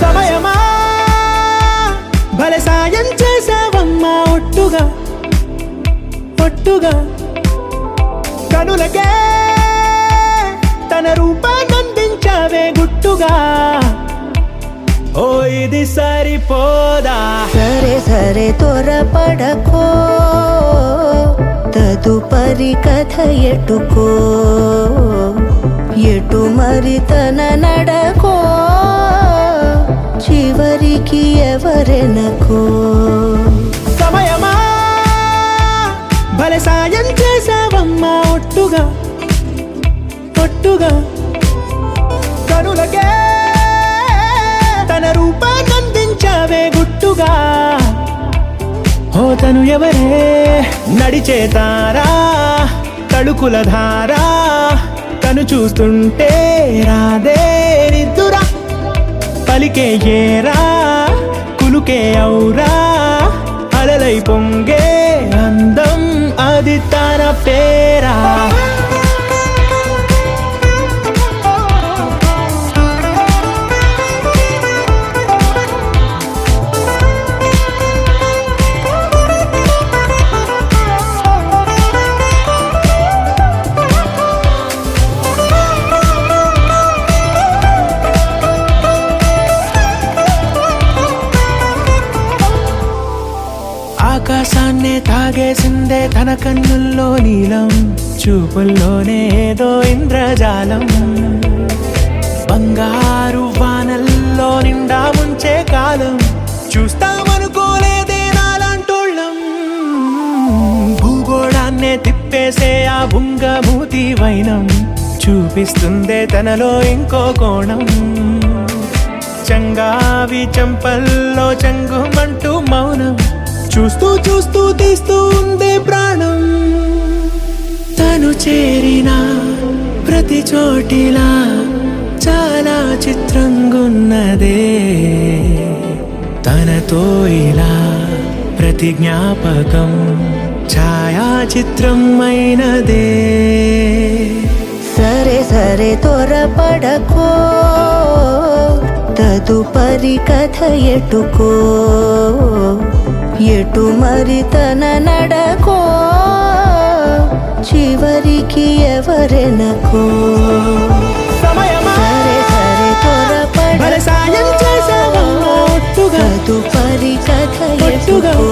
సమయమా భలే సాయం చేసావమ్మా ఒట్టుగా ఒట్టుగా కనులకే తన రూపాన్నందించావే గుట్టుగా ఓ ఇది సరిపోదా సరే సరే త్వరపడకో తదుపరి కథ ఎటుకో ఎటు మరి తన నడకో చివరికి ఎవరెనకో సమయమా భలే సాయం చేసావమ్మా ఒట్టుగా ఒట్టుగా కనులకే తన రూపాన్నందించావే గుట్టుగా ఓ తను ఎవరే నడిచే తారా తళుకుల ధారా తను చూస్తుంటే రాదే నిద్దురా పలికే ఏరా కులుకే ఔరా అలలై పొంగే అందం అది తన పేరా ఆకాశాన్నే తాగేసిందే తన కన్నుల్లో నీలం చూపుల్లోనే ఏదో ఇంద్రజాలం బంగారు వానల్లో నిండా ముంచే కాలం చూస్తామనుకోలేదే నాలాంటోళ్ళం భూగోళాన్నే తిప్పేసే ఆ బుంగమూతి వైనం చూపిస్తుందే తనలో ఇంకో కోణం చంగావి చంపల్లో చంగుమంటూ మౌనం చూస్తూ చూస్తూ తీస్తూ ఉందే ప్రాణం తను చేరిన ప్రతి చోటిలా చాలా చిత్రంగున్నదే తనతో ఇలా ప్రతి జ్ఞాపకం ఛాయాచిత్రం అయినదే సరే సరే త్వరపడకో తదుపరి కథ ఎటుకో ఎటు మరి తన నడకో చివరికి ఎవరెనకో సమయమా సరే సరే త్వరపడకో భలే సాయం చేసావమ్మా ఒట్టుగా తదుపరి కథ ఒట్టుగా ఎటుకో